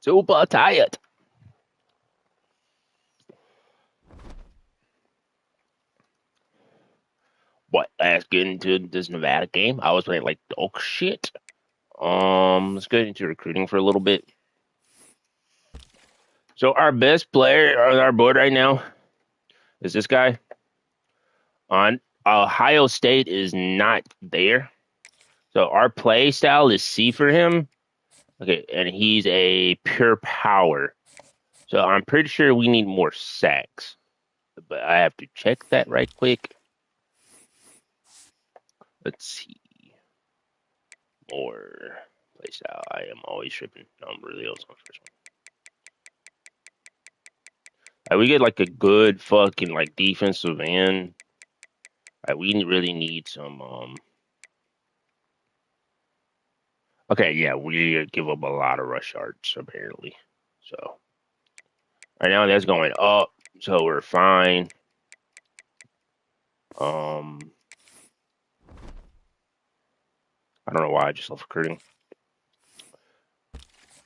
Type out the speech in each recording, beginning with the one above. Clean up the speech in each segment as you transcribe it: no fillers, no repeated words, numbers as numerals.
Super tired. What? Let's get into this Nevada game. I was playing like dog shit. Let's get into recruiting for a little bit. So our best player on our board right now is this guy. On Ohio State is not there. So our play style is C for him. Okay, and he's a pure power. So I'm pretty sure we need more sacks. But I have to check that right quick. Let's see. More play style. I am always tripping. No, I'm really old on the first one. We get like a good fucking like defensive end. We really need some okay, yeah, we give up a lot of rush yards apparently. So right now that's going up, so we're fine. I don't know why I just love recruiting.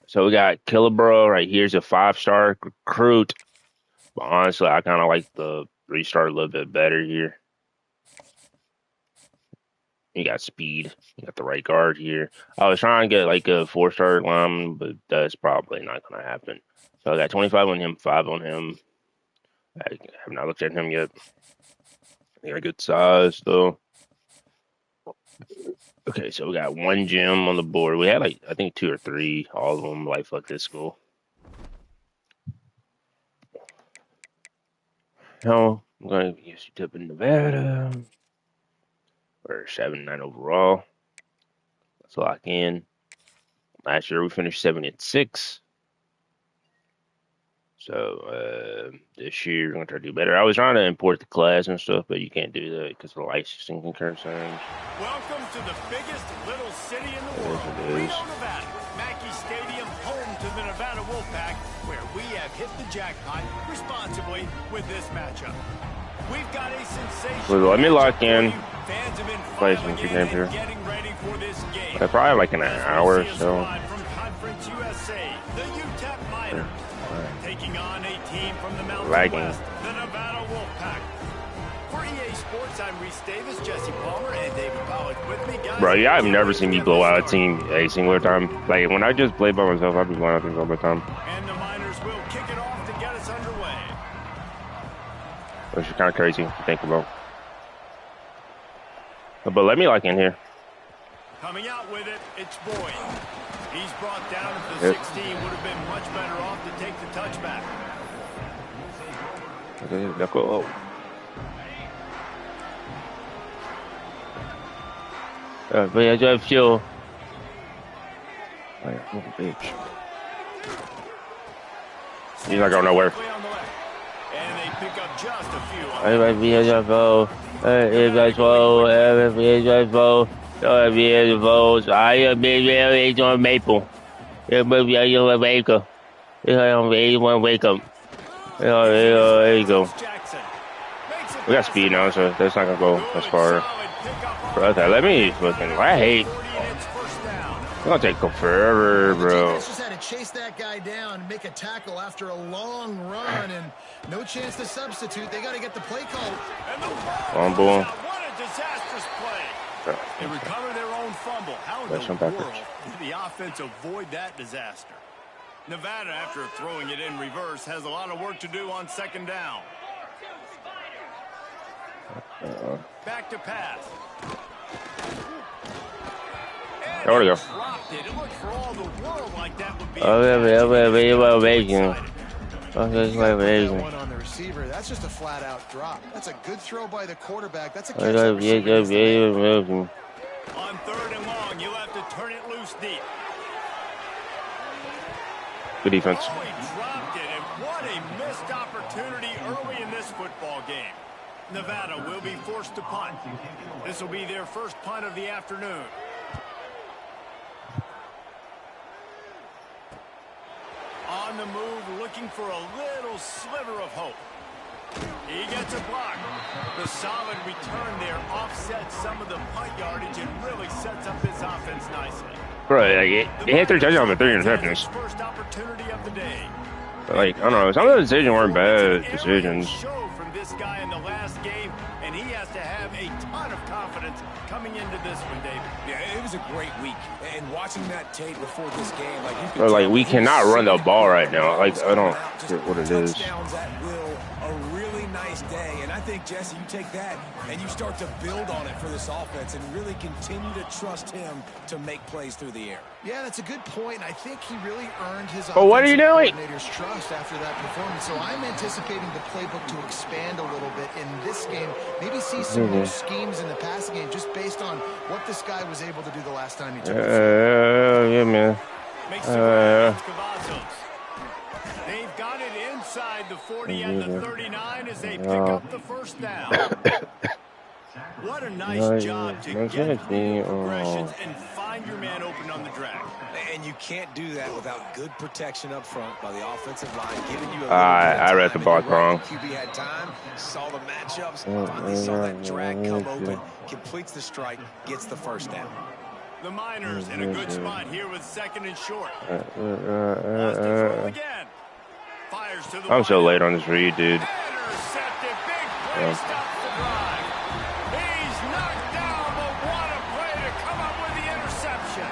So we got Killebrew right here's a 5-star recruit. But honestly, I kind of like the 3-star a little bit better here. You got speed. You got the right guard here. I was trying to get like a 4-star lineman, but that's probably not going to happen. So I got 25 on him, 5 on him. I have not looked at him yet. He got a good size, though. Okay, so we got 1 gym on the board. We had like, I think 2 or 3. All of them like fuck this school. No, I'm going to use UTEP in Nevada. We're 7-9 overall. Let's lock in. Last year we finished 7-6. So this year we're gonna try to do better. I was trying to import the class and stuff, but you can't do that because of the licensing concerns. Welcome to the biggest little city in the world, Reno, Nevada. Mackey Stadium, home to the Nevada Wolfpack, where we have hit the jackpot responsibly with this matchup. We've got a sensation. So let me lock in. Fans have been Play some games here. getting ready for this game. Probably like an hour or so. From Conference USA, the UTEP Miners. Taking on a team from the Mountain West, the Nevada Wolfpack. For EA Sports, I'm Reese Davis, Jesse Palmer, and David Pollack with me, guys. Bro, yeah, I've never seen me blow out a team a single time. Like, when I just play by myself, I'd be blowing out things all the time. And the Miners will kick it off to get us underway. Which is kind of crazy to think about. But let me lock in here. Coming out with it, it's Boyd. He's brought down at the 16, would have been much better off to take the touchback. Okay, let's go. But I just feel like a little bitch. He's not going nowhere. And they pick up just a few. I be a vote. If I vote, if I vote. I am very on Maple. There you go. Wake up. There you go. We got speed now, so that's not gonna go as far. Brother, let me fucking. I hate. It's gonna take forever, bro. Just had to chase that guy down, make a tackle after a long run, and no chance to substitute. They got to get the play called. Fumble. What a disastrous play. They recover their own fumble. How in the world did the offense avoid that disaster? Nevada, after throwing it in reverse, has a lot of work to do on second down. Back to pass. There we go. It looked for all the world like that would be One on the receiver. That's just a flat-out drop. That's a good throw by the quarterback. That's a catch. On 3rd and long, you'll have to turn it loose deep. Good defense. Oh, he dropped it, and what a missed opportunity early in this football game. Nevada will be forced to punt. This will be their first punt of the afternoon. On the move, looking for a little sliver of hope. He gets a block. The solid return there offsets some of the punt yardage and really sets up his offense nicely. Bro, like, he had 3 touchdowns and 3 interceptions. First opportunity of the day. But, like, I don't know. Some of the decisions weren't bad decisions. From this guy in the last game, and he has to have a ton of confidence coming into this one, David. Yeah, it was a great week. And watching that tape before this game, like, you could But, like, we cannot run the ball right now. Like, I don't get what it is. Touchdowns at will, a really nice day. And I think, Jesse, you take that and you start to build on it for this offense and really continue to trust him to make plays through the air. Yeah, that's a good point. I think he really earned his Oh, what are you doing? coordinator's trust after that performance. So I'm anticipating the playbook to expand a little bit in this game. Maybe see some new schemes in the passing game just based on what this guy was able to do the last time he took the field. Yeah, man. They've got it inside the 40 and the 39 as they pick up the first down. What a nice job to get through the progressions and find your man open on the drag. And you can't do that without good protection up front by the offensive line, giving you a I read the block wrong. QB had time, saw the matchups, finally saw that drag come open, completes the strike, gets the first down. The Miners in a good spot here with 2nd and short. Wants to throw again. Fires to the I'm so late on this read, dude. Intercepted. Big play stops the drive. He's knocked down, but what a play to come up with the interception.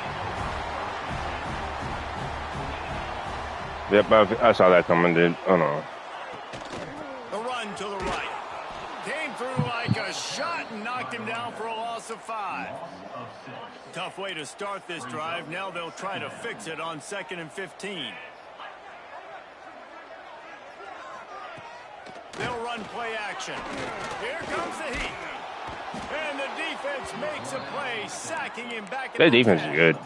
Yep, I saw that coming, dude. Oh, no. The run to the right. Came through like a shot and knocked him down for a loss of 5. Tough way to start this drive. Now they'll try to fix it on 2nd and 15. They'll run play action. Here comes the heat. And the defense makes a play, sacking him back. That defense is good.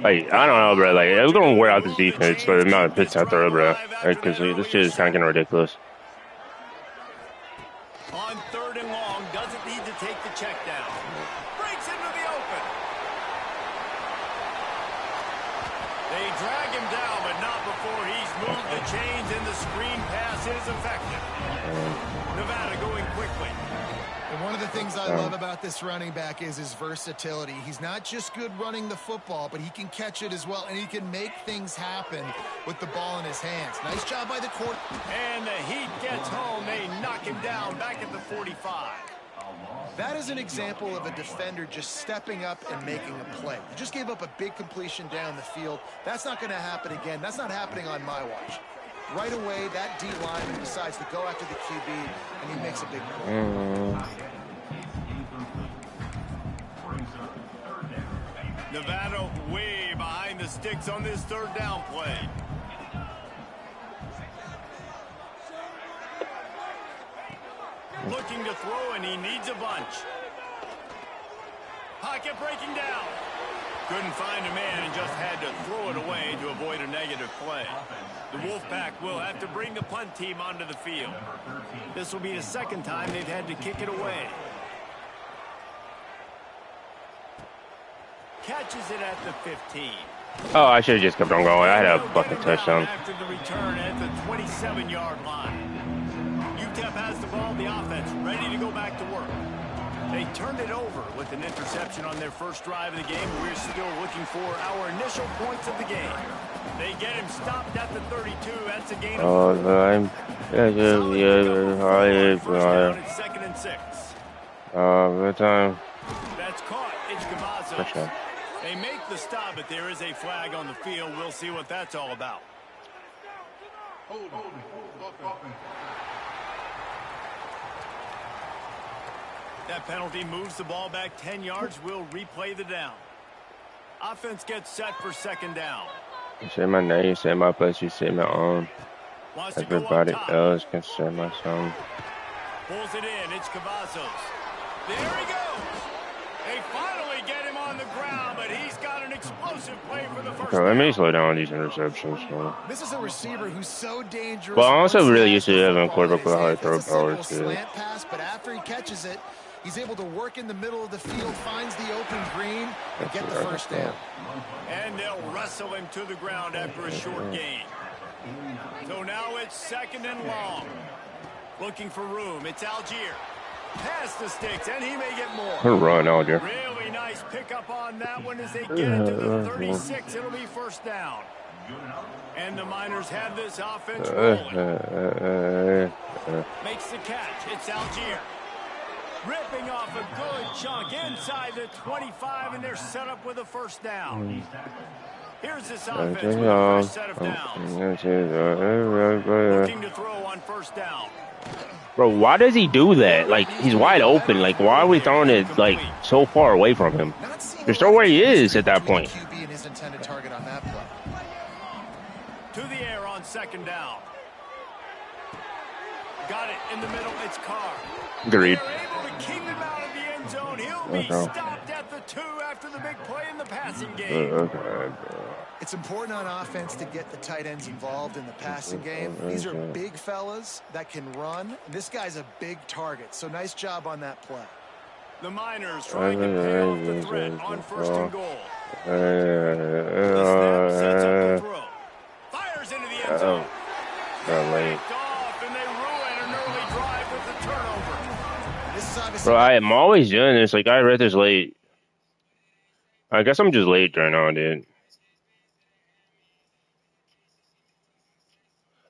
Like, I don't know, bro. Like, we're going to wear out this defense for the amount of picks I throw, bro. Because this shit is kind of getting ridiculous. On 3rd and long, doesn't need to take the check down. Breaks into the open. They drag him down, but not before he's moved the chains, and the screen pass is effective. Nevada going quickly. And one of the things I love about this running back is his versatility. He's not just good running the football, but he can catch it as well, and he can make things happen with the ball in his hands. Nice job by the court. And the Heat gets home. They knock him down back at the 45. That is an example of a defender just stepping up and making a play. You just gave up a big completion down the field. That's not going to happen again. That's not happening on my watch. Right away, that D lineman decides to go after the QB, and he makes a big play. Nevada way behind the sticks on this 3rd down play. Looking to throw, and he needs a bunch. Pocket breaking down. Couldn't find a man and just had to throw it away to avoid a negative play. The Wolfpack will have to bring the punt team onto the field. This will be the 2nd time they've had to kick it away. Catches it at the 15. Oh, I should have just kept on going. I had a fucking touchdown. After the return at the 27-yard line. UTEP has the ball, the offense ready to go back to work. They turned it over with an interception on their first drive of the game. We're still looking for our initial points of the game. They get him stopped at the 32. That's a gain of 4. First down, it's 2nd and 6. Good time. That's caught. It's Cavazos. They make the stop, but there is a flag on the field. We'll see what that's all about. That penalty moves the ball back 10 yards. We'll replay the down. Offense gets set for 2nd down. You say my name, you say my place, you say my own. Everybody else can say my song. Pulls it in. It's Cavazos. There he goes. They finally get him on the ground, but he's got an explosive play for the first Okay, let me slow down on these interceptions. So. This is a receiver who's so dangerous. Well, I'm also really used to having a quarterback with a high throw power, too. Slant pass, but after he catches it, he's able to work in the middle of the field, finds the open green, and get the first down. And they'll wrestle him to the ground after a short gain. So now it's 2nd and long. Looking for room. It's Algier. Past the sticks, and he may get more. Good run, Alger. Really nice pickup on that one as they get it to the 36. It'll be first down. And the Miners have this offense rolling. Makes the catch. It's Algier. Ripping off a good chunk inside the 25, and they're set up with a first down. Here's this offense with the first set of downs. Looking to throw on first down. Bro, why does he do that? Like, he's wide open. Like, why are we throwing it, like, so far away from him? Just throw where he is at that point. QB and his intended target on that play. To the air on second down. Got it in the middle. It's Carr. Agreed. They're able to keep him out of the end zone. He'll be stopped at the 2 after the big play in the passing game. It's important on offense to get the tight ends involved in the passing game. These are big fellas that can run. This guy's a big target, so nice job on that play. The Miners trying to pay off the threat on first and goal. The snap sets up the throw. Fires into the end zone. Picked off, and they ruin an early drive with the turnover. This is obviously Bro, I'm always doing this. Like, I read this late. I guess I'm just late right now, dude.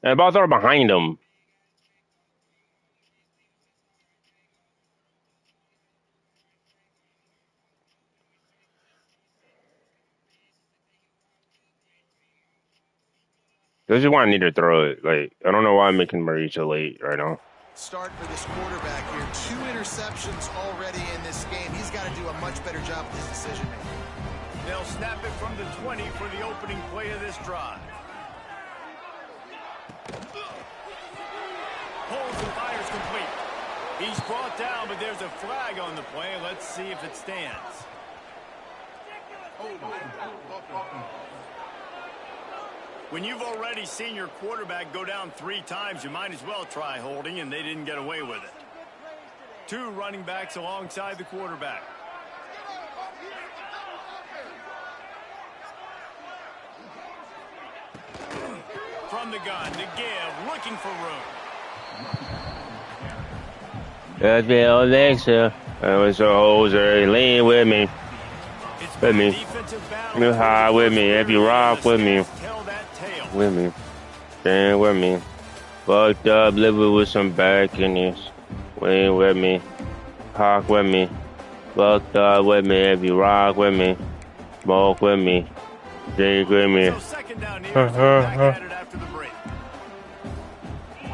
And about to throw behind him. This is why I need to throw it. Like, I don't know why I'm making Murray so late right now. start for this quarterback here. 2 interceptions already in this game. He's got to do a much better job with his decision making. They'll snap it from the 20 for the opening play of this drive. Holds and fires complete. He's brought down, but there's a flag on the play. Let's see if it stands. When you've already seen your quarterback go down 3 times, you might as well try holding, and they didn't get away with it. 2 running backs alongside the quarterback. From the gun to give, looking for room. That's me on next year. I was so hoser. Lean with me. With me. You high with me. If you rock with me. With me. Stand with me. Fucked up, living with some back in this. Win with me. Hawk with me. Fucked up with me. If you rock with me. Smoke with me. Drink with me.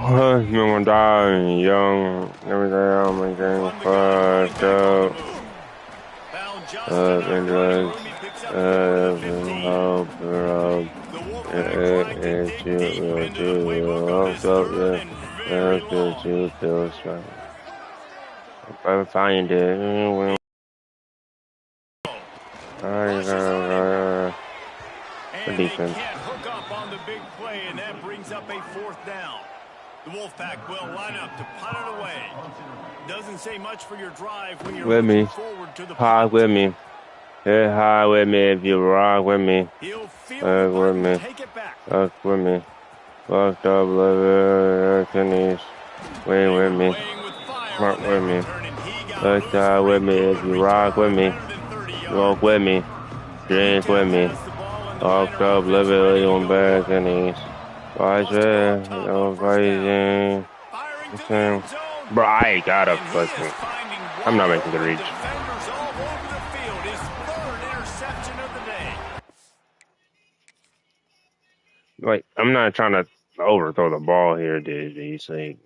No one dying young. Every day I'm getting fucked up. And drugs. If I find it, the defense. Can't hook up on the big play, and that brings up a 4th down. The Wolfpack will line up to punt it away. Doesn't say much for your drive when you're with me. Forward to the High with me. Hit high with me if you rock with me. He'll feel with me. Take it back. Fuck with me. Fucked up liver kidneys. Win with me. Mark with me. Fucked up with me if you rock with me. Walk with me. Drink with me. Fucked up liver on back kidneys. Watch it. No fighting. Bro, I gotta fucking. I'm not making the reach. Like, I'm not trying to overthrow the ball here, dude. He's like.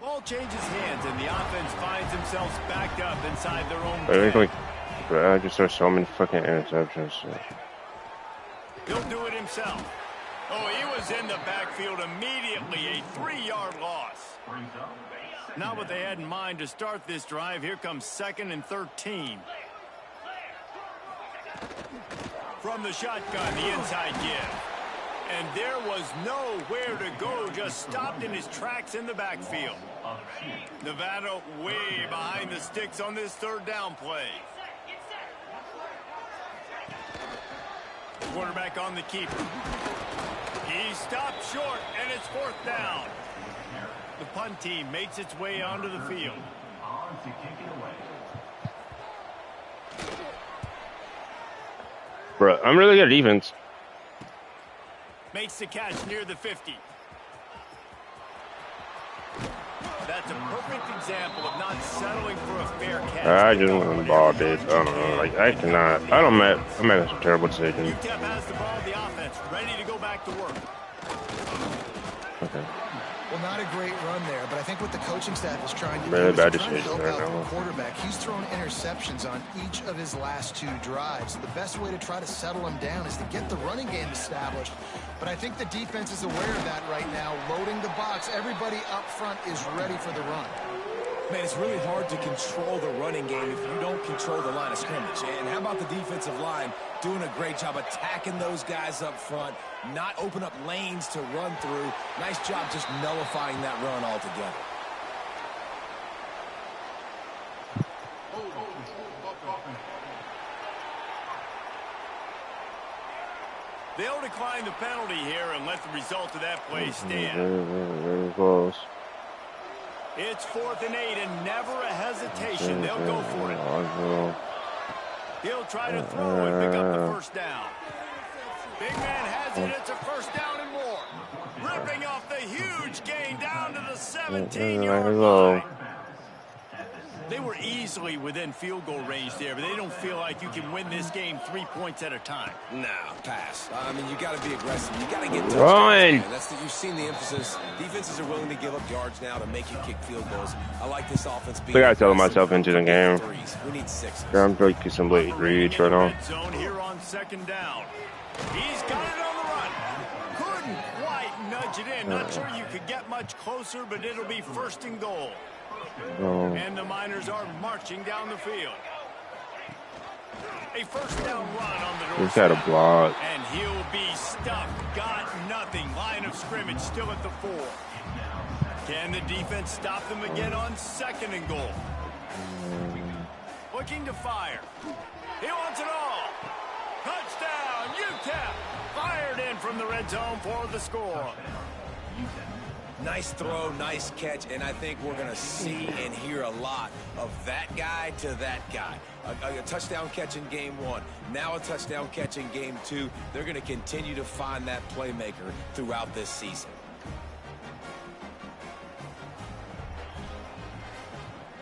Ball changes hands, and the offense finds themselves backed up inside their own. I just saw so many fucking interceptions. So. He'll do it himself. Oh, he was in the backfield immediately. A 3-yard loss. Not what they had in mind to start this drive. Here comes 2nd and 13. From the shotgun, the inside give. And there was nowhere to go. Just stopped in his tracks in the backfield. Nevada way behind the sticks on this 3rd down play. Quarterback on the keeper. He stopped short, and it's 4th down. The punt team makes its way onto the field. Bro, I'm really good at defense. Makes the catch near the 50. That's a perfect example of not settling for a fair catch. I just want the ball, dude. I don't know. Like, I cannot. I'm making some terrible decisions. UTEP has the ball, the offense, ready to go back to work. Okay. Well, not a great run there, but I think what the coaching staff is trying to Really do bad is trying to decision help right out now. the quarterback. He's thrown interceptions on each of his last 2 drives. The best way to try to settle him down is to get the running game established. But I think the defense is aware of that right now, loading the box. Everybody up front is ready for the run. Man, it's really hard to control the running game if you don't control the line of scrimmage. And how about the defensive line doing a great job attacking those guys up front, not open up lanes to run through. Nice job just nullifying that run altogether. They'll decline the penalty here and let the result of that play stand. Very close. It's 4th and 8 and never a hesitation. They'll go for it. He'll try to throw and pick up the 1st down. Big man has it. It's a 1st down and more. Ripping off the huge gain down to the 17-yard line. They were easily within field goal range there, but they don't feel like you can win this game 3 points at a time. No, pass. I mean, you got to be aggressive. You got to get touchdowns. Run. You've seen the emphasis. Defenses are willing to give up yards now to make you kick field goals. I like this offense. I think I tell myself into the game. We need 6. I'm taking some late reads right now. Zone here on 2nd down. He's got it on the run. Couldn't quite nudge it in. Not sure you could get much closer, but it'll be 1st and goal. And the Miners are marching down the field. A 1st down run on the doorstep. He's got a block. And he'll be stuffed. Got nothing. Line of scrimmage still at the 4. Can the defense stop them again on 2nd and goal? Looking to fire. He wants it all. Touchdown, UTEP. Fired in from the red zone for the score. Nice throw, nice catch, and I think we're going to see and hear a lot of that guy to that guy. A touchdown catch in game 1, now a touchdown catch in game 2. They're going to continue to find that playmaker throughout this season.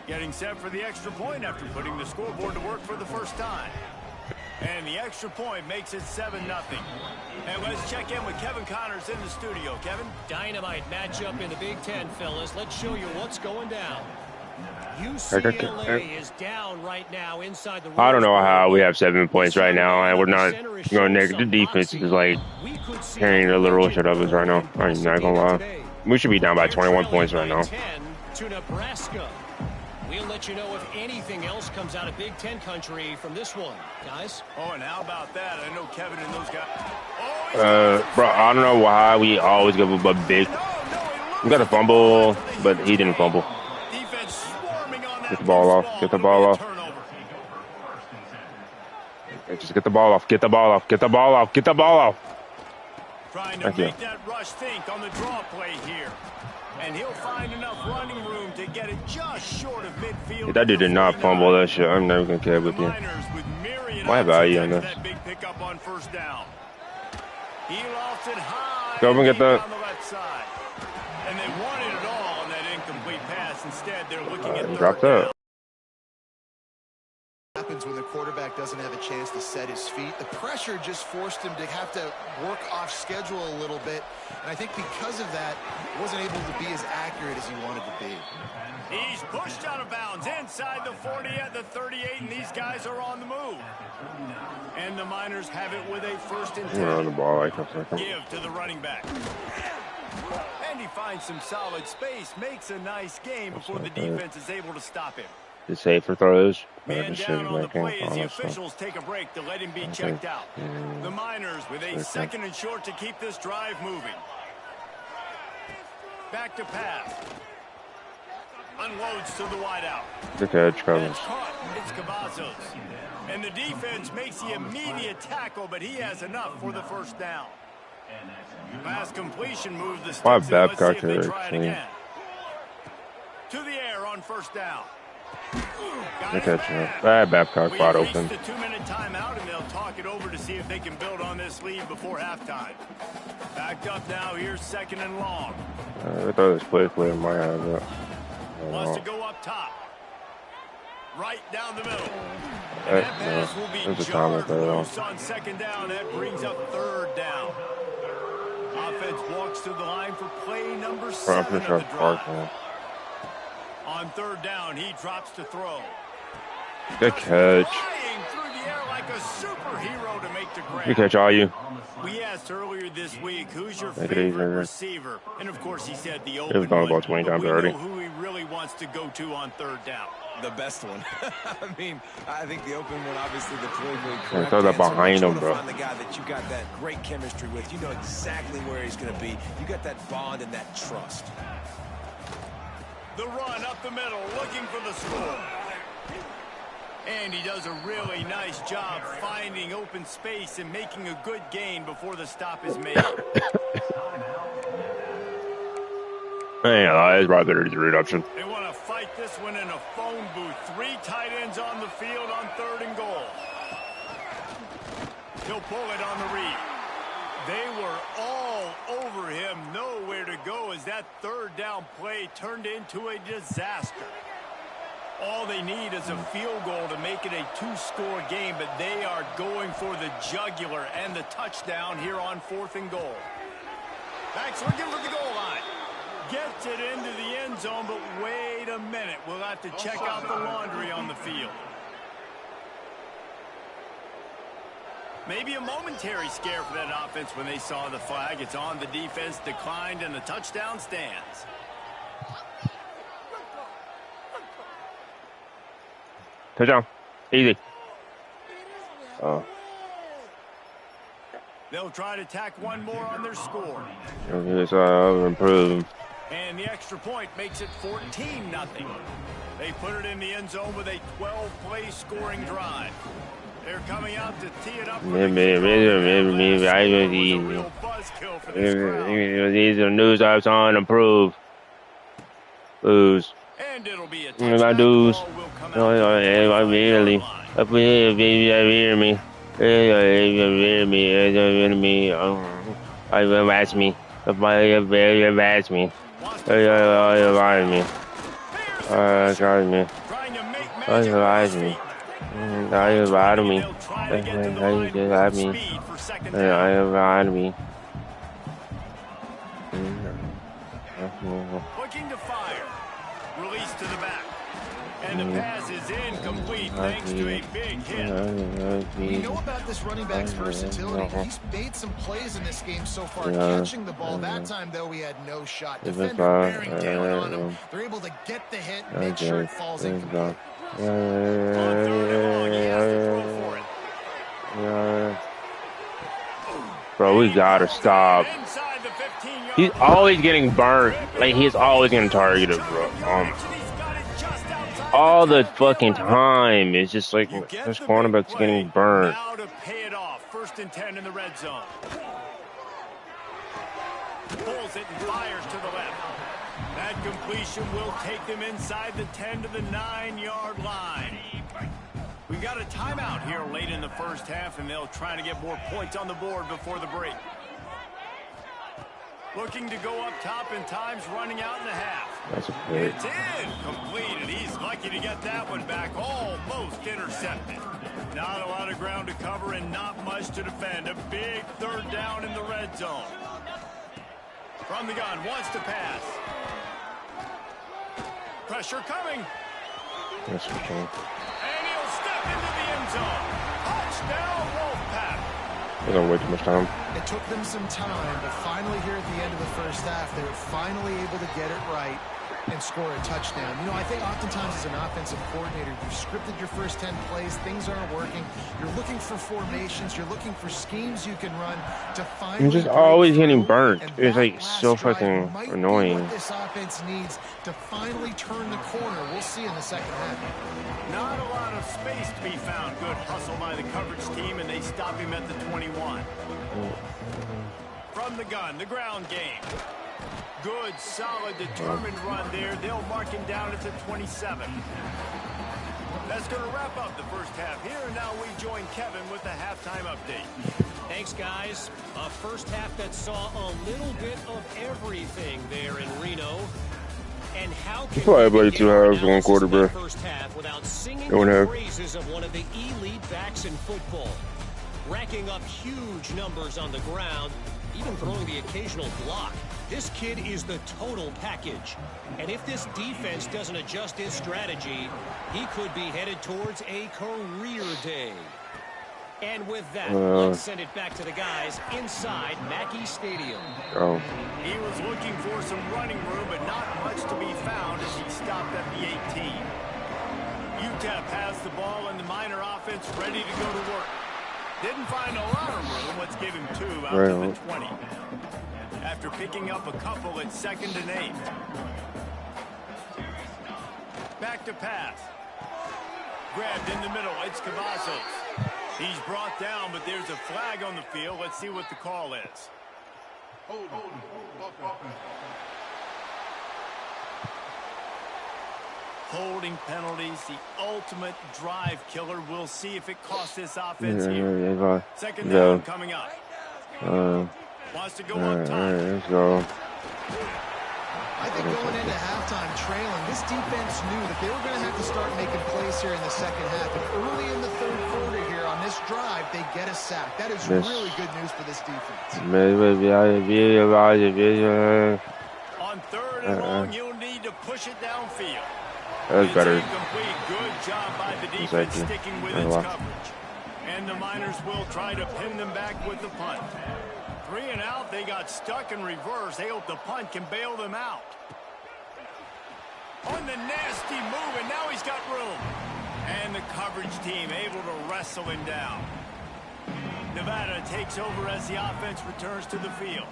Getting set for the extra point after putting the scoreboard to work for the 1st time. And the extra point makes it 7-0. And let's check in with Kevin Connors in the studio. Kevin? Dynamite matchup in the Big Ten, fellas. Let's show you what's going down. UCLA is down right now inside the. I don't know how we have 7 points right now, and we're not going negative. The defense is like carrying a little shit of us right now. I'm not gonna lie. We should be down by 21 points right now. To Nebraska. We'll let you know if anything else comes out of Big Ten country from this one, guys. Oh, and how about that? I know Kevin and those guys. Bro, I don't know why we always give up a big. We got a fumble, but he didn't fumble. Get the ball off. Get the ball off. Just get the ball off. Get the ball off. Get the ball off. Get the ball off. Trying to make that rush think on the draw play here. And he'll find enough running room to get it just short of midfield. That dude did not fumble that shit. I'm never gonna care with you. My value on this. That big pickup on 1st down. He lost it high. Go up and get that. On the left side. And they wanted it all on that incomplete pass. Instead, they're looking at Dropped that. Happens when the quarterback doesn't have a chance to set his feet. The pressure just forced him to have to work off schedule a little bit. And I think because of that, he wasn't able to be as accurate as he wanted to be. He's pushed out of bounds inside the 40 at the 38, and these guys are on the move. And the Miners have it with a 1st and 10. On the ball like a second. Give to the running back. And he finds some solid space, makes a nice game before the defense is able to stop him. It's safe for throws. Man down on the play as the officials take a break to let him be checked out. The Miners with a 2nd and short to keep this drive moving. Back to pass. Unloads to the wideout. Good catch, Collins. It's Cavazos. And the defense makes the immediate tackle, but he has enough for the 1st down. Pass completion moves the sticks. Let's see if they try it again. To the air on 1st down. Good catch. Babcock wide open. The 2-minute timeout, and they'll talk it over to see if they can build on this lead before halftime. Backed up now. Here's 2nd and long. I thought this play clear might have it. Wants to go up top. Right down the middle. And that pass will be jarred loose on 2nd down. That brings up 3rd down. Offense walks to the line for play number 7 of the drive. On 3rd down, he drops to throw. Good catch. Flying through the air like a superhero to make the grab. Good catch, all you. We asked earlier this week, who's your favorite receiver? And of course, he said the open one. It was gone about 20 times already. Who he really wants to go to on 3rd down. The best one. I mean, I think the open one, obviously, the politically correct. correct. Throw that behind him, bro. Find the guy that you got that great chemistry with. You know exactly where he's going to be. You got that bond and that trust. The run up the middle, looking for the score. And he does a really nice job finding open space and making a good gain before the stop is made. Yeah, it's right there. The reduction. They want to fight this one in a phone booth. 3 tight ends on the field on 3rd and goal. He'll pull it on the read. They were all over him. Nowhere to go as that 3rd down play turned into a disaster. All they need is a field goal to make it a 2-score game, but they are going for the jugular and the touchdown here on 4th and goal. Backs looking for the goal line. Gets it into the end zone, but wait a minute. We'll have to check out the laundry on the field. Maybe a momentary scare for that offense when they saw the flag. It's on, the defense declined, and the touchdown stands. Touchdown. Easy. Oh. They'll try to tack one more on their score. Yes, improve. And the extra point makes it 14-0. They put it in the end zone with a 12-play scoring drive. They're coming out to tee it up. These are news apps on improve. Lose. And it'll be a touchdown. Lose. Immediately. Up here, baby, hear me. Hear me. I harass me. Harass me. Harass me. Harass me. Harass me. I have out of me. I have me. I have out of me. Looking to fire. Release to the back. And the pass is incomplete thanks to a big hit. We know about this running back's versatility. He's made some plays in this game so far, catching the ball. That time, though, he had no shot. Defender bearing down on him. They're able to get the hit, make sure it falls incomplete. Bro, we gotta stop. He's always getting burnt. Like, he's always getting targeted, bro. All the fucking time. It's just like this cornerback's getting burnt. Now to pay it off. 1st and 10 in the red zone. Pulls it and fires to the left. That completion will take them inside the 10 to the 9-yard line. We got a timeout here late in the first half, and they'll try to get more points on the board before the break. Looking to go up top, and time's running out in the half. That's a play. It's completed. He's lucky to get that one back. Almost intercepted. Not a lot of ground to cover and not much to defend. A big 3rd down in the red zone. From the gun, wants to pass. Pressure coming. That's okay. And he'll step into the end zone. Touchdown, Wolf. They don't wait too much time. It took them some time, but finally here at the end of the first half, they were finally able to get it right and score a touchdown. You know, I think oftentimes as an offensive coordinator, you've scripted your first 10 plays, things aren't working. You're looking for formations, you're looking for schemes you can run to finally. I'm just always getting burnt. It's like so fucking annoying. What this offense needs to finally turn the corner. We'll see in the second half. Not a lot of space to be found. Good hustle by the coverage team, and they stop him at the 21. From the gun, the ground game. Good, solid, determined run there. They'll mark him down at the 27. That's going to wrap up the first half here. And now we join Kevin with the halftime update. Thanks, guys. A first half that saw a little bit of everything there in Reno. And how can I play 2 halves, 1 quarter, bro. First half without singing the praises of one of the elite backs in football, racking up huge numbers on the ground, even throwing the occasional block. This kid is the total package. And if this defense doesn't adjust his strategy, he could be headed towards a career day. And with that, let's send it back to the guys inside Mackey Stadium. He was looking for some running room, but not much to be found as he stopped at the 18. UTEP has the ball and the Miner offense ready to go to work. Didn't find a lot of room. Let's give him 2 out to the 20. After picking up a couple at 2nd and 8. Back to pass. Grabbed in the middle. It's Cavazos. He's brought down, but there's a flag on the field. Let's see what the call is. Holding penalties, the ultimate drive killer. We'll see if it costs this offense here. Second down coming up. Wants to go up top. Let's go. I think going into halftime trailing, this defense knew that they were going to have to start making plays here in the second half. And early in the third quarter here on this drive, they get a sack. That is really good news for this defense. On 3rd and long, you'll need to push it downfield. That was better. Incomplete. Good job by the defense sticking with its coverage. And the Miners will try to pin them back with the punt. 3 and out, they got stuck in reverse. They hope the punt can bail them out. On the nasty move, and now he's got room. And the coverage team able to wrestle him down. Nevada takes over as the offense returns to the field.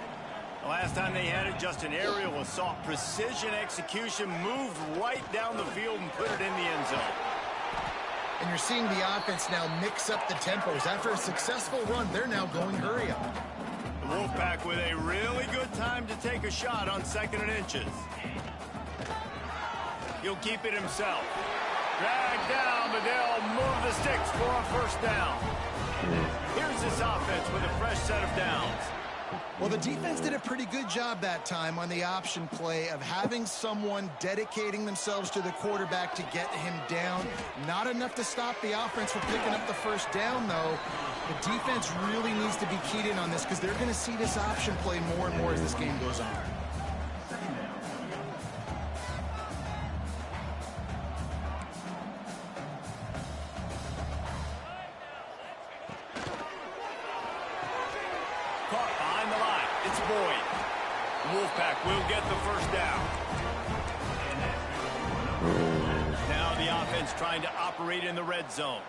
The last time they had it, just an aerial assault. Precision execution, moved right down the field and put it in the end zone. And you're seeing the offense now mix up the tempos. After a successful run, they're now going hurry up. The Wolfpack with a really good time to take a shot on 2nd and inches. He'll keep it himself. Dragged down, but they'll move the sticks for a first down. Here's this offense with a fresh set of downs. Well, the defense did a pretty good job that time on the option play of having someone dedicating themselves to the quarterback to get him down. Not enough to stop the offense from picking up the first down, though. The defense really needs to be keyed in on this because they're going to see this option play more and more as this game goes on. Caught behind the line. It's Boyd. Wolfpack will get the first down. Now the offense trying to operate in the red zone.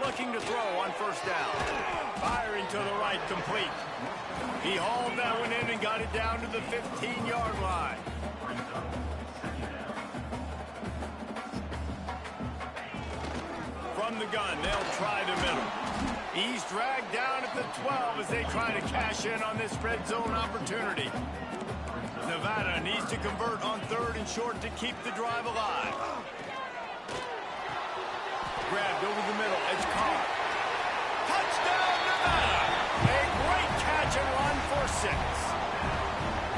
Looking to throw on first down. Firing to the right, complete. He hauled that one in and got it down to the 15-yard line. From the gun, they'll try the middle. He's dragged down at the 12 as they try to cash in on this red zone opportunity. Nevada needs to convert on 3rd and short to keep the drive alive. Grabbed over the middle. It's Carr. Touchdown, Nevada! A great catch and run for 6.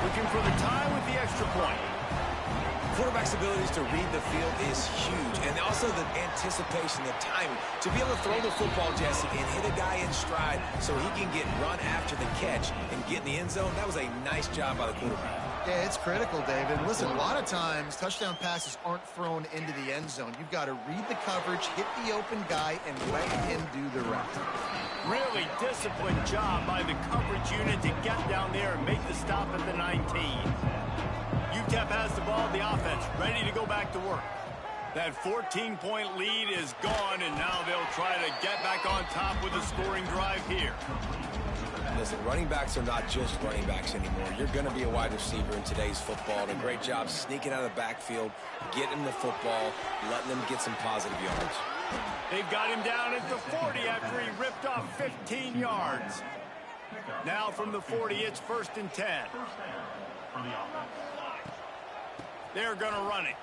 Looking for the tie with the extra point. Quarterback's abilities to read the field is huge, and also the anticipation, the timing. To be able to throw the football, Jesse, and hit a guy in stride so he can get run after the catch and get in the end zone, that was a nice job by the quarterback. Yeah, it's critical, David. Listen, a lot of times touchdown passes aren't thrown into the end zone. You've got to read the coverage, hit the open guy, and let him do the rest. Really disciplined job by the coverage unit to get down there and make the stop at the 19. UTEP has the ball, the offense ready to go back to work. That 14-point lead is gone, and now they'll try to get back on top with a scoring drive here. Listen, running backs are not just running backs anymore. You're going to be a wide receiver in today's football. And a great job sneaking out of the backfield, getting the football, letting them get some positive yards. They've got him down at the 40 after he ripped off 15 yards. Now from the 40, it's 1st and 10. They're going to run it.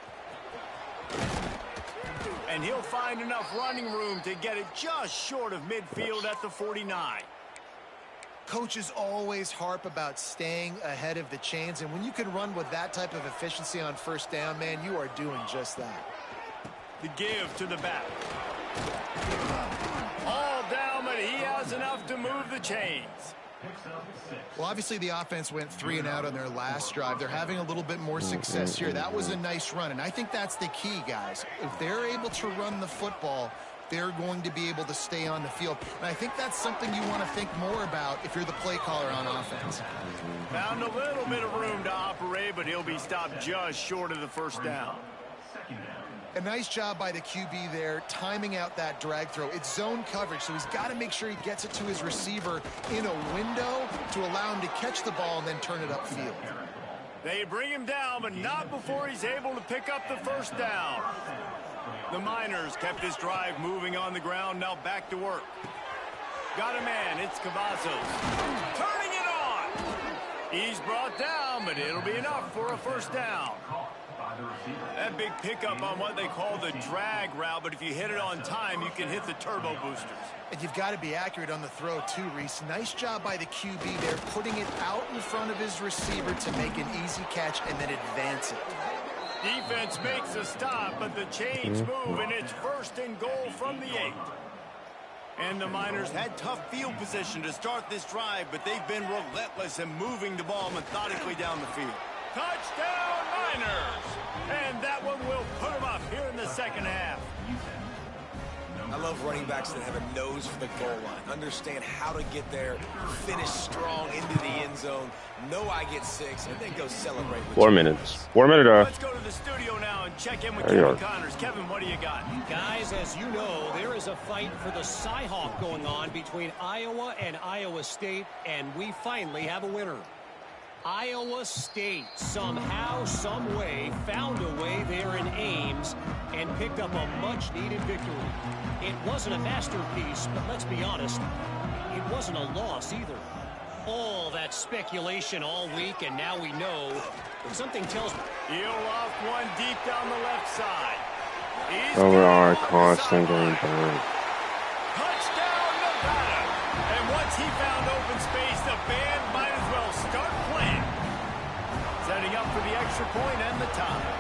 And he'll find enough running room to get it just short of midfield at the 49. Coaches always harp about staying ahead of the chains, and when you can run with that type of efficiency on 1st down, man, you are doing just that. The give to the back. All down, but he has enough to move the chains. Well, obviously the offense went 3 and out on their last drive. They're having a little bit more success here. That was a nice run, and I think that's the key, guys. If they're able to run the football, they're going to be able to stay on the field. And I think that's something you want to think more about if you're the play caller on offense. Found a little bit of room to operate, but he'll be stopped just short of the 1st down. A nice job by the QB there, timing out that drag throw. It's zone coverage, so he's got to make sure he gets it to his receiver in a window to allow him to catch the ball and then turn it upfield. They bring him down, but not before he's able to pick up the 1st down. The Miners kept this drive moving on the ground, now back to work. Got a man, it's Cavazos. Turning it on! He's brought down, but it'll be enough for a 1st down. That big pickup on what they call the drag route, but if you hit it on time, you can hit the turbo boosters. And you've got to be accurate on the throw too, Reese. Nice job by the QB there, putting it out in front of his receiver to make an easy catch and then advance it. Defense makes a stop, but the chains move, and it's 1st and goal from the 8. And the Miners had tough field position to start this drive, but they've been relentless in moving the ball methodically down the field. Touchdown, Miners! And that one will put them up here in the 2nd half. I love running backs that have a nose for the goal line, understand how to get there, finish strong into the end zone, know I get 6, and then go celebrate with 4 minutes. 4 minutes. Let's go to the studio now and check in with Kevin Connors. Kevin, what do you got? Guys, as you know, there is a fight for the Cy-Hawk going on between Iowa and Iowa State, and we finally have a winner. Iowa State somehow, some way, found a way there in Ames and picked up a much-needed victory. It wasn't a masterpiece, but let's be honest, it wasn't a loss either. All that speculation all week, and now we know. Something tells me. He'll off one deep down the left side. Over our constant going down. Touchdown, Nevada! And once he found open space, the band might as well start playing. Setting up for the extra point and the tie.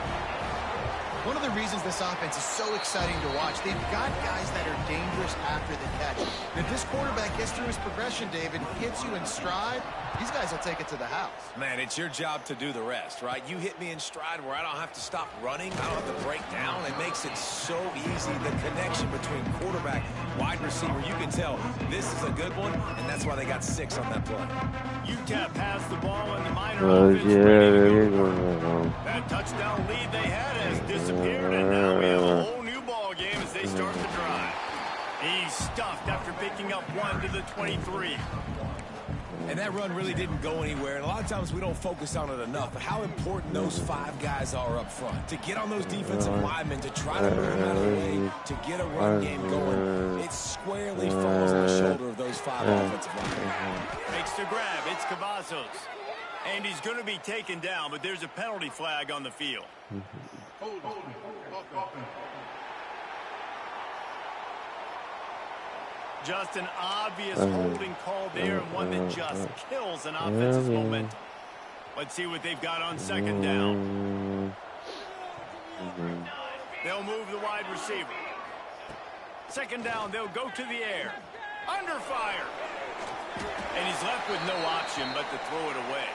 One of the reasons this offense is so exciting to watch, they've got guys that are dangerous after the catch. And if this quarterback gets through his progression, David, hits you in stride, these guys will take it to the house. Man, it's your job to do the rest, right? You hit me in stride where I don't have to stop running. I don't have to break down. It makes it so easy. The connection between quarterback, wide receiver, you can tell this is a good one, and that's why they got 6 on that play. UTEP has the ball in the Miner offense. That touchdown lead they had has disappeared, and now we have a whole new ball game as they start the drive. He's stuffed after picking up 1 to the 23. And that run really didn't go anywhere. And a lot of times we don't focus on it enough. But how important those 5 guys are up front. To get on those defensive linemen, to try to move them out of the way, to get a run game going. It squarely falls on the shoulder of those 5 offensive linemen. Makes the grab. It's Cavazos. And he's going to be taken down, but there's a penalty flag on the field. Just an obvious holding call there, and one that just kills an offense's momentum. Let's see what they've got on 2nd down. They'll move the wide receiver. 2nd down, they'll go to the air. Under fire. And he's left with no option but to throw it away.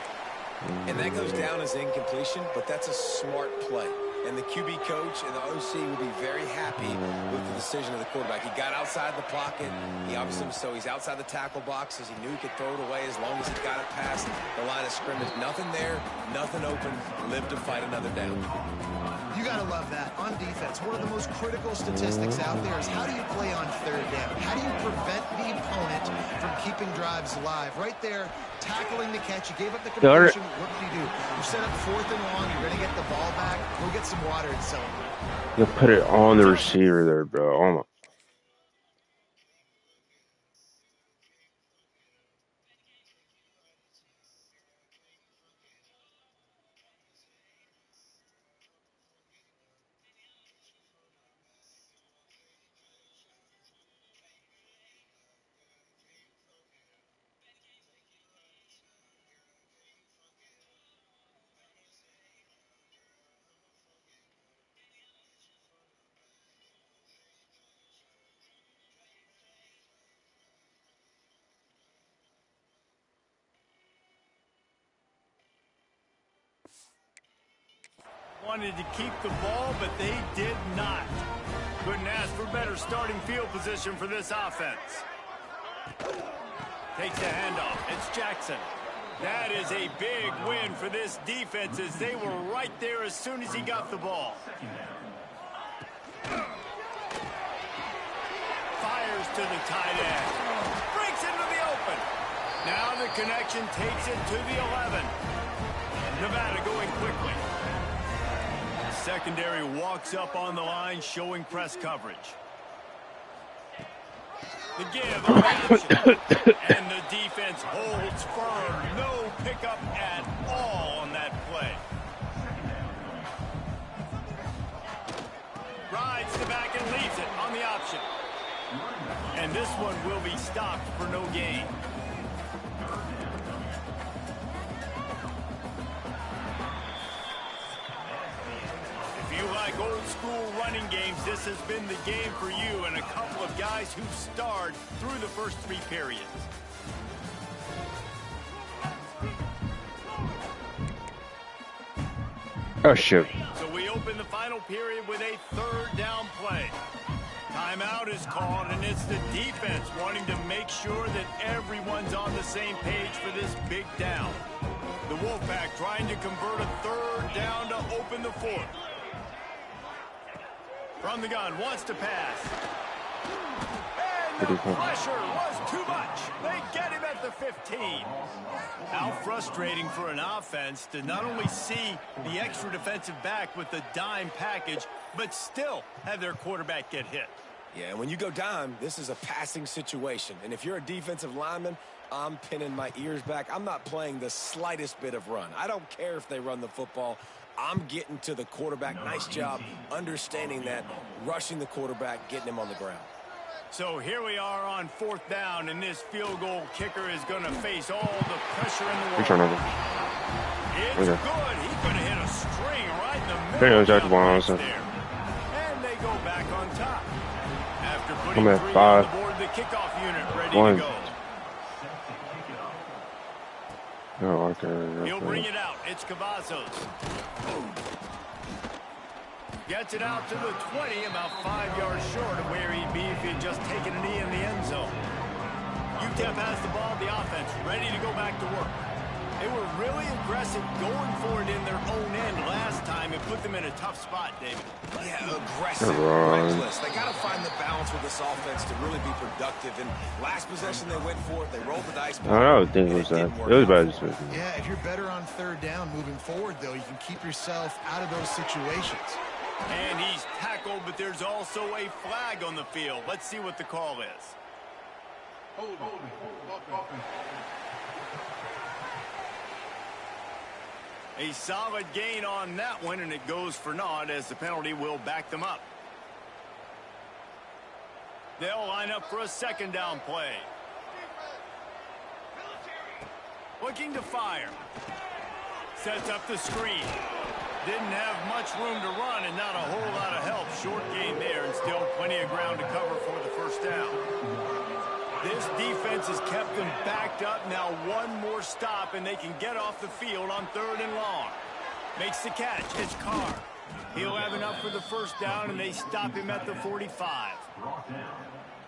And that goes down as incompletion, but that's a smart play. And the QB coach and the OC will be very happy with the decision of the quarterback. He got outside the pocket. He obviously, so he's outside the tackle boxes. He knew he could throw it away as long as he got it past the line of scrimmage. Nothing there, nothing open. Live to fight another down. You got to love that. On defense, one of the most critical statistics out there is how do you play on third down? How do you prevent the opponent from keeping drives alive? Right there, tackling the catch. You gave up the completion. What do? You set up 4th and long. You're going to get the ball back. Go get some water and celebrate. You put it on the receiver there, bro. Oh my. Wanted to keep the ball, but they did not. Couldn't ask for better starting field position for this offense. Takes the handoff. It's Jackson. That is a big win for this defense as they were right there as soon as he got the ball. Fires to the tight end. Breaks into the open. Now the connection takes it to the 11. Nevada going quickly. Secondary walks up on the line, showing press coverage. The give of action. And the defense holds firm. No pickup at all on that play. Rides the back and leaves it on the option. And this one will be stopped for no gain. If you like old school running games, this has been the game for you and a couple of guys who starred through the first 3 periods. Oh, shit. So we open the final period with a 3rd down play. Timeout is called, and it's the defense wanting to make sure that everyone's on the same page for this big down. The Wolfpack trying to convert a 3rd down to open the 4th. From the gun, wants to pass. And the pressure was too much. They get him at the 15. How frustrating for an offense to not only see the extra defensive back with the dime package, but still have their quarterback get hit. Yeah, and when you go dime, this is a passing situation. And if you're a defensive lineman, I'm pinning my ears back. I'm not playing the slightest bit of run. I don't care if they run the football. I'm getting to the quarterback. Nice job understanding that, rushing the quarterback, getting him on the ground. So here we are on 4th down, and this field goal kicker is going to face all the pressure in the world. It's good. He could have hit a string right in the middle of the there. And they go back on top. After putting 3 on the board, the kickoff unit ready to go. Oh, okay. He'll bring it out. It's Cavazos. Gets it out to the 20, about 5 yards short of where he'd be if he'd just taken a knee in the end zone. UTEP has the ball, the offense ready to go back to work. They were really aggressive going for it in their own end last time. It put them in a tough spot, David. Yeah, aggressive, reckless. They got to find the balance with this offense to really be productive. And last possession they went for it. They rolled the dice. I don't think it was that. It was bad. Yeah, if you're better on 3rd down moving forward, though, you can keep yourself out of those situations. And he's tackled, but there's also a flag on the field. Let's see what the call is. A solid gain on that one, and it goes for naught as the penalty will back them up. They'll line up for a 2nd down play. Looking to fire. Sets up the screen. Didn't have much room to run and not a whole lot of help. Short gain there and still plenty of ground to cover for the 1st down. This defense has kept them backed up. Now one more stop, and they can get off the field on 3rd and long. Makes the catch. It's Carr. He'll have enough for the first down, and they stop him at the 45.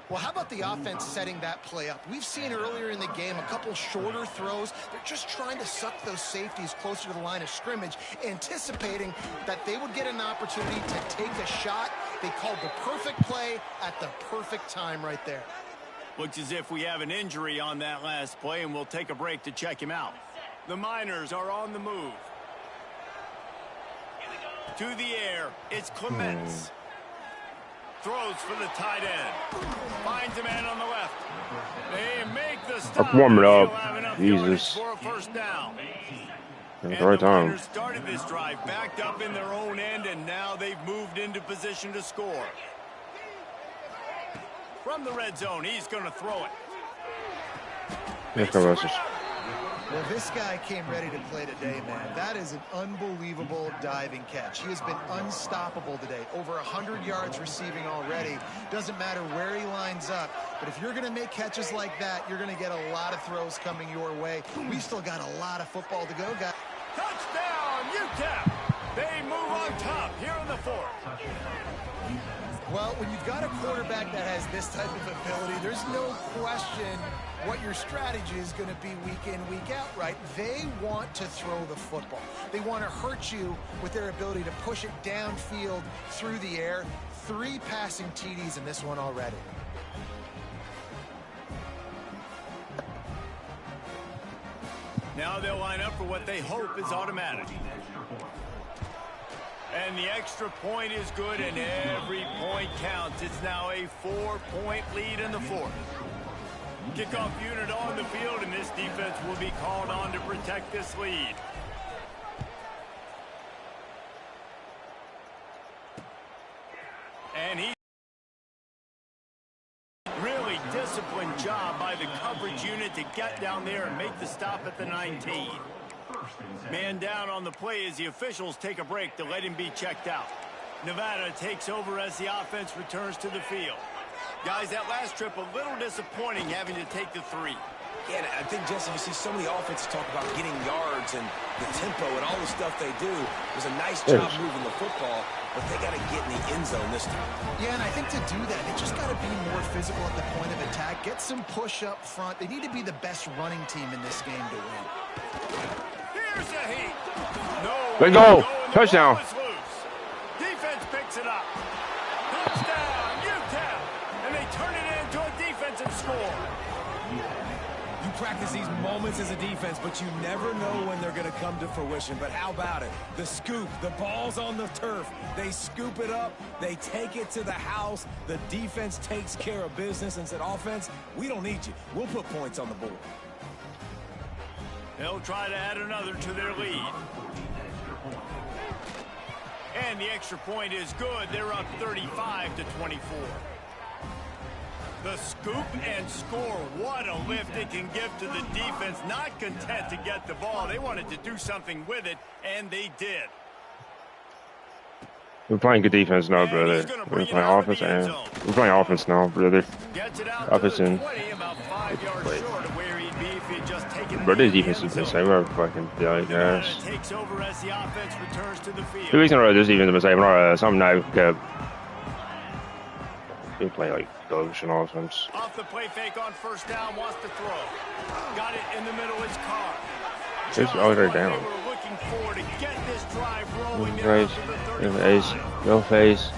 Well, how about the offense setting that play up? We've seen earlier in the game a couple shorter throws. They're just trying to suck those safeties closer to the line of scrimmage, anticipating that they would get an opportunity to take a shot. They called the perfect play at the perfect time right there. Looks as if we have an injury on that last play, and we'll take a break to check him out. The Miners are on the move. To the air, it's Clements. Throws for the tight end. Finds a man on the left. They make the stop. Warm it up. Jesus. For a first down. At the right time. Miners started this drive, backed up in their own end, and now they've moved into position to score. From the red zone, he's going to throw it. Well, this guy came ready to play today, man. That is an unbelievable diving catch. He has been unstoppable today. Over 100 yards receiving already. Doesn't matter where he lines up, but if you're going to make catches like that, you're going to get a lot of throws coming your way. We've still got a lot of football to go, guys. Touchdown, UTEP! They move on top here in the 4th. Well, when you've got a quarterback that has this type of ability, there's no question what your strategy is going to be week in, week out, right? They want to throw the football. They want to hurt you with their ability to push it downfield through the air. 3 passing TDs in this one already. Now they'll line up for what they hope is automatic. And the extra point is good, and every point counts. It's now a 4-point lead in the 4th. Kickoff unit on the field, and this defense will be called on to protect this lead. And he really disciplined job by the coverage unit to get down there and make the stop at the 19. Man down on the play as the officials take a break to let him be checked out. Nevada takes over as the offense returns to the field. Guys, that last trip a little disappointing having to take the 3. Yeah, I think, Jesse, you see so many offenses talk about getting yards and the tempo and all the stuff they do. It was a nice job moving the football, but they got to get in the end zone this time. Yeah, and I think to do that, they just got to be more physical at the point of attack. Get some push up front. They need to be the best running team in this game to win. Here's the heat. No. Let's go. Touchdown. Defense picks it up. Touchdown, UTEP. And they turn it into a defensive score. You practice these moments as a defense, but you never know when they're going to come to fruition. But how about it? The scoop, the ball's on the turf. They scoop it up. They take it to the house. The defense takes care of business and said, offense, we don't need you. We'll put points on the board. They'll try to add another to their lead. And the extra point is good. They're up 35-24. The scoop and score. What a lift it can give to the defense. Not content to get the ball. They wanted to do something with it, and they did. We're playing good defense now, brother. We're playing offense and we're playing offense now, brother. Offense and but this defense is insane. We're fucking dying, guys. The reason why this defense is insane, some now we play like dogs and offense. Off the play fake on first down, wants to throw. Got it in the middle. It's Carr. It's already down. Right. Go face.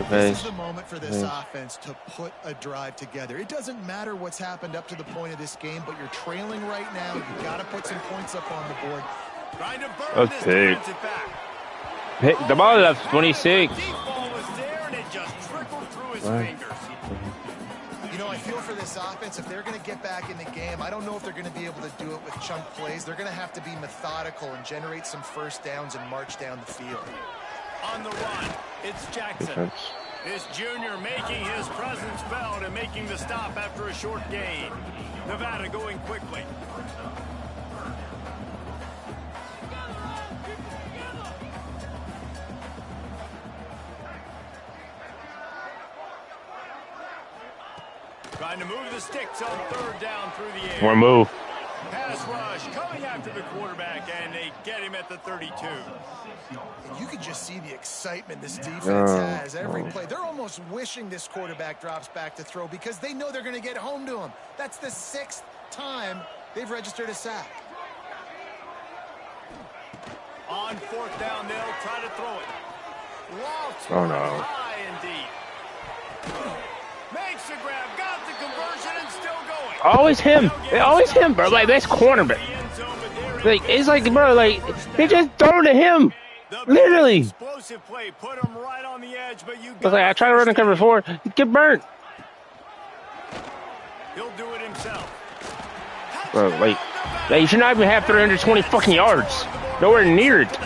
This is the moment for this offense to put a drive together. It doesn't matter what's happened up to the point of this game, but you're trailing right now. You've got to put some points up on the board. Okay. The ball left 26. You know, I feel for this offense, if they're going to get back in the game, I don't know if they're going to be able to do it with chunk plays. They're going to have to be methodical and generate some first downs and march down the field. On the run, it's Jackson. This junior making his presence felt and making the stop after a short gain. Nevada going quickly. Trying to move the sticks on third down through the air. One move. Pass rush coming after the quarterback, and they get him at the 32. And you can just see the excitement this defense has every play. They're almost wishing this quarterback drops back to throw because they know they're going to get home to him. That's the 6th time they've registered a sack. On fourth down, they'll try to throw it. Lofts high and deep. Makes the grab, got the conversion, and still going. Always him. Always him, bro. Like, that's cornerback. Like, it's like, bro, like, they just throw to him. Literally. Explosive play, put him right on the edge, but you Like, I try to run in cover 4, get burnt. He'll do it himself. Bro, like, you should not even have 320 fucking yards. Nowhere near it.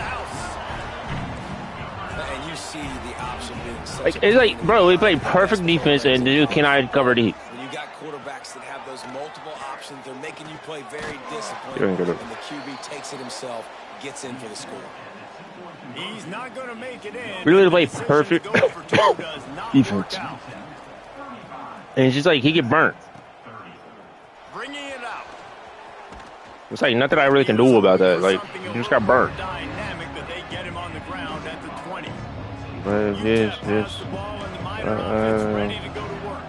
And you see the option being such Like, it's like, bro, we play perfect defense and the dude cannot cover deep. when you got quarterbacks that have those multiple options, they're making you play very disciplined, and the QB takes it himself, gets in for the score. He's not going to make it in. We really play perfect defense. And it's just like, he get burnt. Bringing it out. It's like nothing I really can do about that. Like, he just got burnt. Dynamic that they get him on the ground at the 20. Yes. Ready to go to work.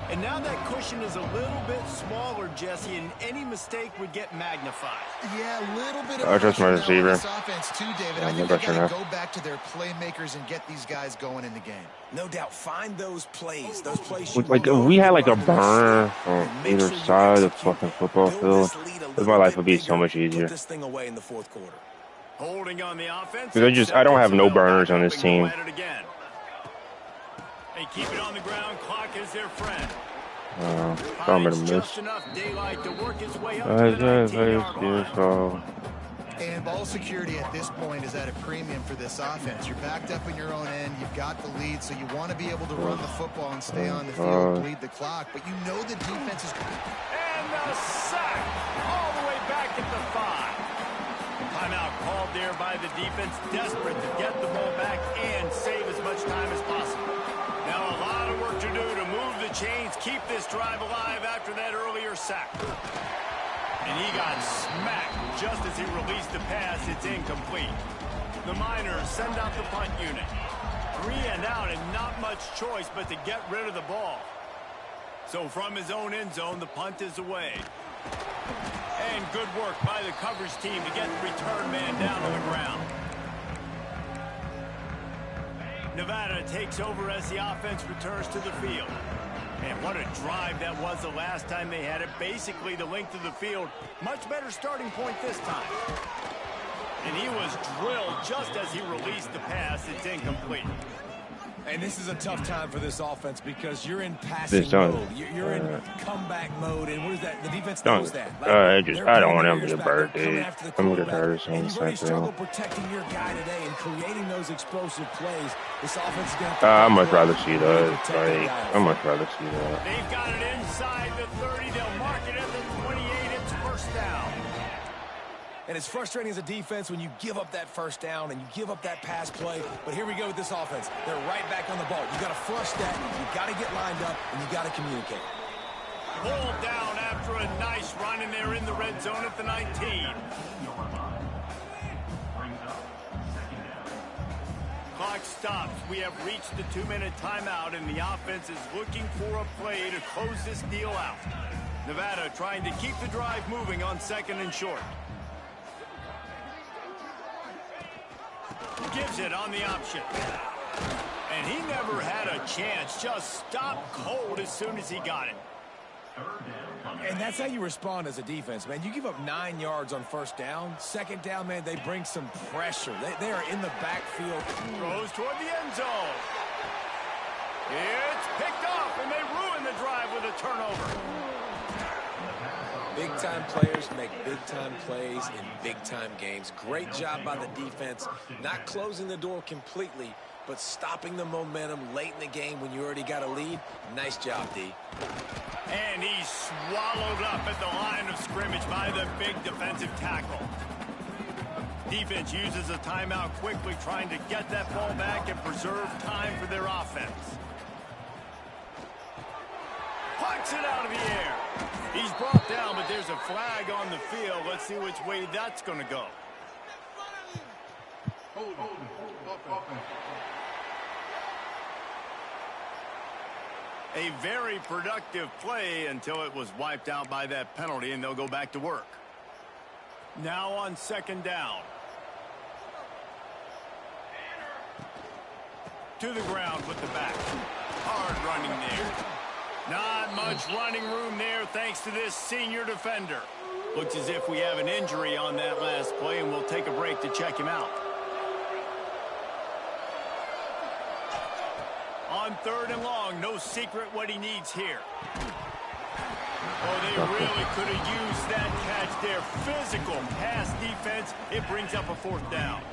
And now that cushion is a little bit smaller, Jesse, and any mistake would get magnified. Yeah, a little bit of I trust my pressure now on receiver. this offense too, David. I think they got to go back to their playmakers and get these guys going in the game. No doubt, find those plays. Those plays. Like, if we had like a burner on either side of the fucking football field, my life would be so much easier. Put this thing away in the fourth quarter. Holding on the offense. Because I don't have no burners on this team. They keep it on the ground. Clock is their friend. I'm gonna miss. Just enough daylight to work his way up to the 19-yard line. And ball security at this point is at a premium for this offense. You're backed up in your own end. You've got the lead, so you want to be able to run the football and stay on the field, bleed the clock. But you know the defense is... And the sack all the way back at the 5. Timeout called there by the defense, desperate to get the ball back and save as much time as possible. Now a lot of work to do to move the chains, keep this drive alive after that earlier sack. And he got smacked just as he released the pass. It's incomplete. The Miners send out the punt unit. 3 and out and not much choice but to get rid of the ball. So from his own end zone, the punt is away. And good work by the coverage team to get the return man down on the ground. Nevada takes over as the offense returns to the field. And what a drive that was the last time they had it. Basically the length of the field. Much better starting point this time. And he was drilled just as he released the pass. It's incomplete. And this is a tough time for this offense because you're in passing mode. You're in comeback mode. And what is that? The defense knows that. I don't want him to get burnt, dude. I'm going to get hurt. And you've already struggled protecting your guy today and creating those explosive plays. This offense is going to... I'd much rather see that. Like, I'd much rather see that. They've got it inside the 30. They'll mark it at the 28. It's first down. And it's frustrating as a defense when you give up that first down and you give up that pass play. But here we go with this offense. They're right back on the ball. You got to flush that. You got to get lined up, and you got to communicate. Pulled down after a nice run, and they're in the red zone at the 19. Clock stops. We have reached the 2-minute timeout, and the offense is looking for a play to close this deal out. Nevada trying to keep the drive moving on 2nd and short. Gives it on the option. And he never had a chance. Just stopped cold as soon as he got it. And that's how you respond as a defense, man. You give up 9 yards on first down. 2nd down, man, they bring some pressure. They are in the backfield. Throws toward the end zone. It's picked off, and they ruin the drive with a turnover. Big-time players make big-time plays in big-time games. Great job by the defense, not closing the door completely, but stopping the momentum late in the game when you already got a lead. Nice job, D. And he's swallowed up at the line of scrimmage by the big defensive tackle. Defense uses a timeout quickly, trying to get that ball back and preserve time for their offense. Punt knocks it out of the air. He's brought down, but there's a flag on the field. Let's see which way that's going to go. A very productive play until it was wiped out by that penalty, and they'll go back to work. Now on second down. To the ground with the back. Hard running there. Not much running room there thanks to this senior defender. Looks as if we have an injury on that last play, and we'll take a break to check him out. On third and long, no secret what he needs here. Oh, they really could have used that catch there. Physical pass defense. It brings up a fourth down.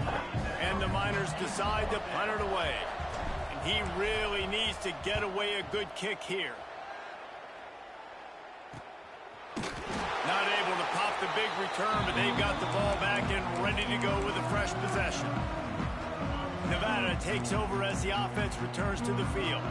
And the Miners decide to punt it away. And he really needs to get away a good kick here. Not able to pop the big return, but they've got the ball back and ready to go with a fresh possession. Nevada takes over as the offense returns to the field.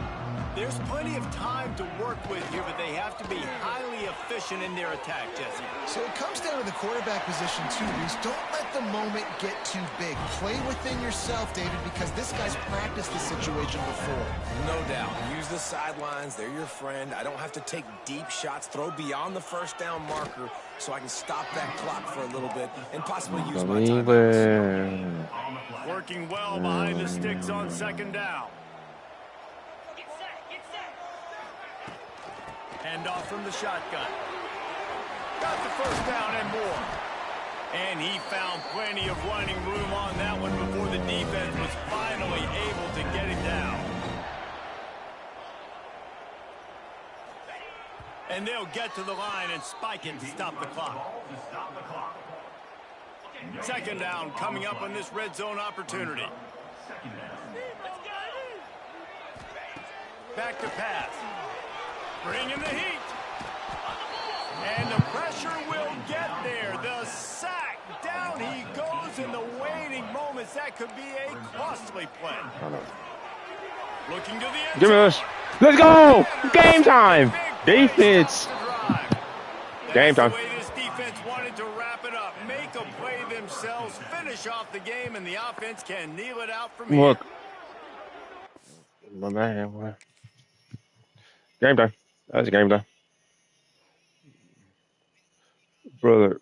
There's plenty of time to work with here, but they have to be highly efficient in their attack, Jesse. So it comes down to the quarterback position, too, Reese. Don't let the moment get too big. Play within yourself, David, because this guy's practiced this situation before. No doubt. Use the sidelines. They're your friend. I don't have to take deep shots, throw beyond the first down marker so I can stop that clock for a little bit and possibly use my time. Working well behind the sticks on second down. Hand off from the shotgun. Got the first down and more. And he found plenty of running room on that one before the defense was finally able to get him down. And they'll get to the line and spike it to stop the clock. Second down coming up on this red zone opportunity. Back to pass. Bringing the heat. And the pressure will get there. The sack. Down he goes in the waiting moments. That could be a costly play. Looking to the end. Give me this. Let's go. Game time. Defense. Game time. That's the way this defense wanted to wrap it up. Make a play themselves. Finish off the game, and the offense can kneel it out from here. Look. My man. Game time. That's a game time. Brother.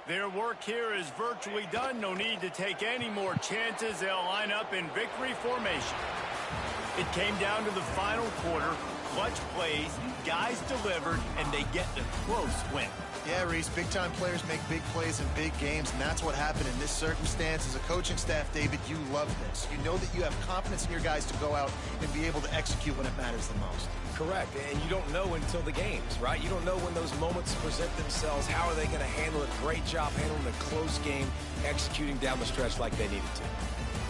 Their work here is virtually done. No need to take any more chances. They'll line up in victory formation. It came down to the final quarter. Clutch plays, guys delivered, and they get the close win. Yeah, Reese, big-time players make big plays in big games, and that's what happened in this circumstance. As a coaching staff, David, you love this. You know that you have confidence in your guys to go out and be able to execute when it matters the most. Correct, and you don't know until the games, right? You don't know when those moments present themselves. How are they going to handle it? Great job handling a close game, executing down the stretch like they needed to.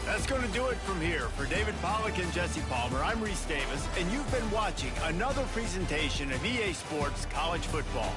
That's going to do it from here. For David Pollack and Jesse Palmer, I'm Reese Davis, and you've been watching another presentation of EA Sports College Football.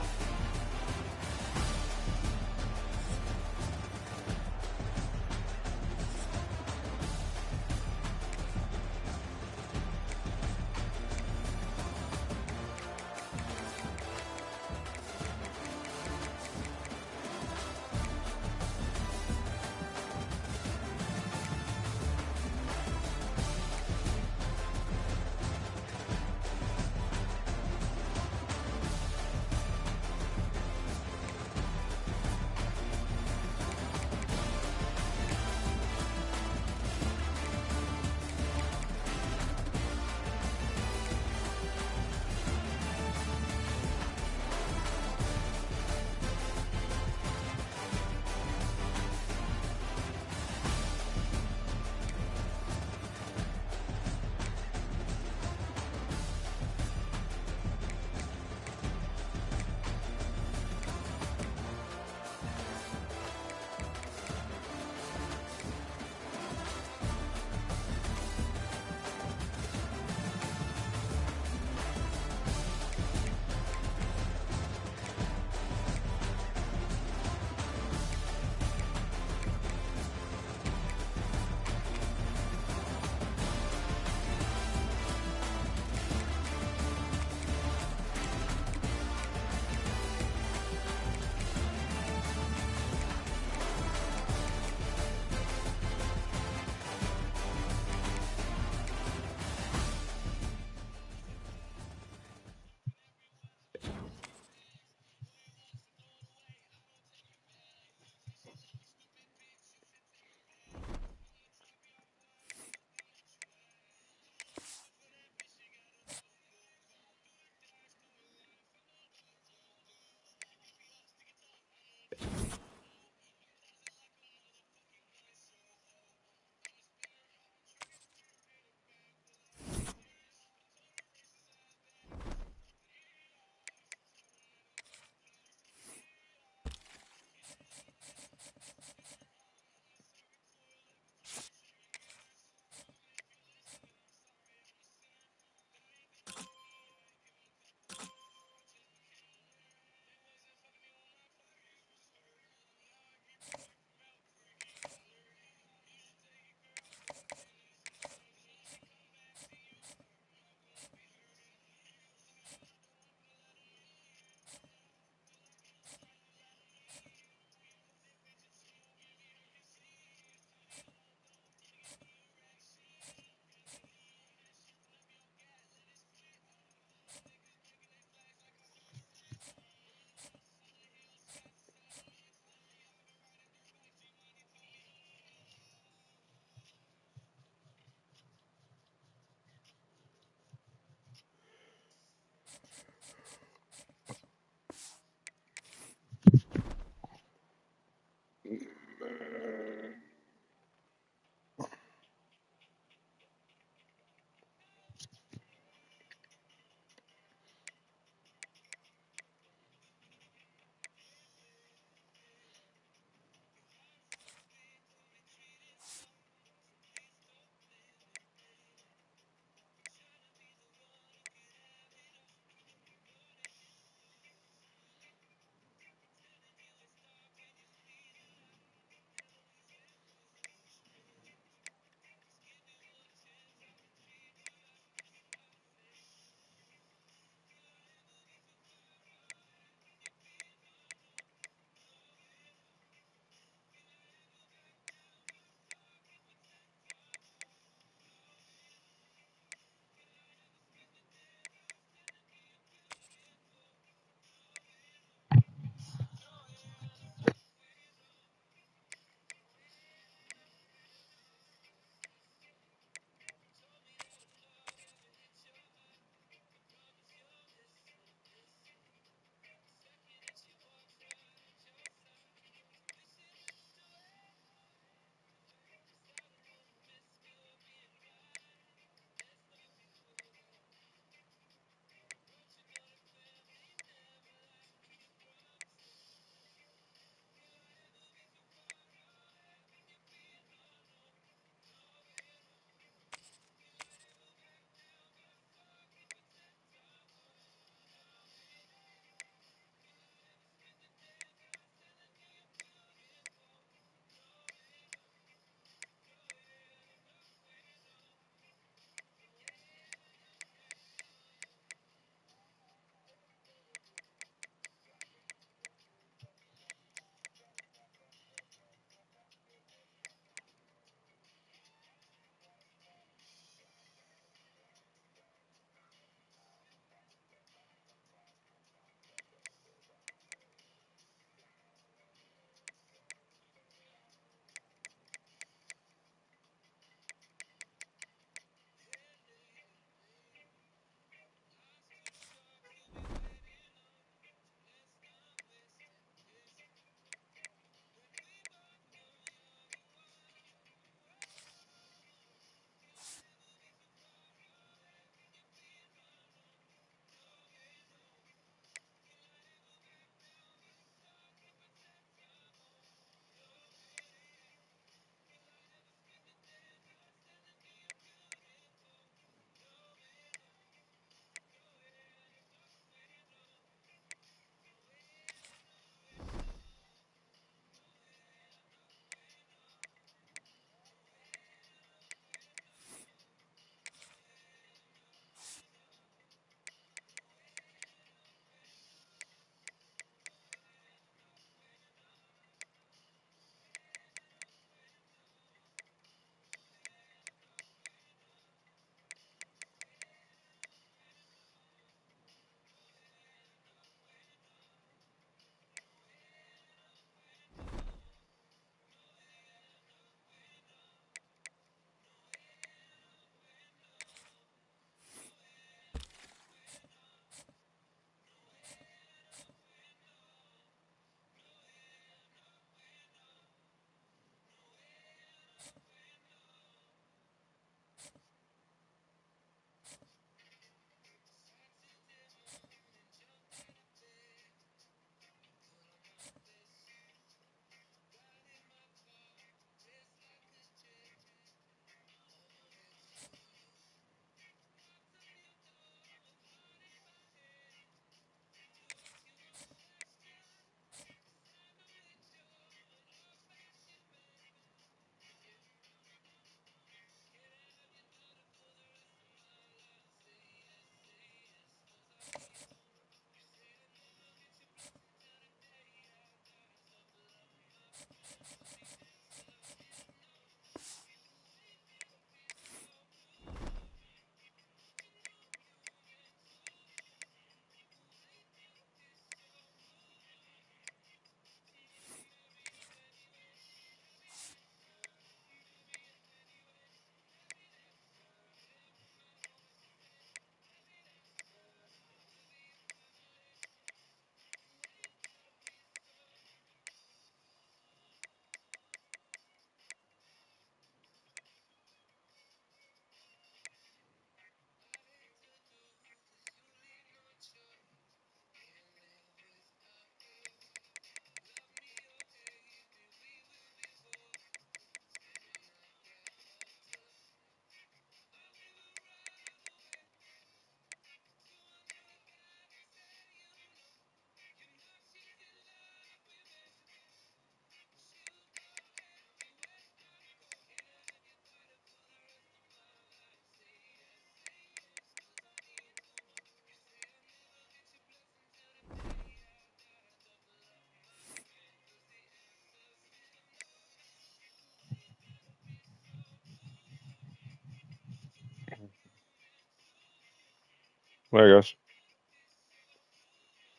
There he goes.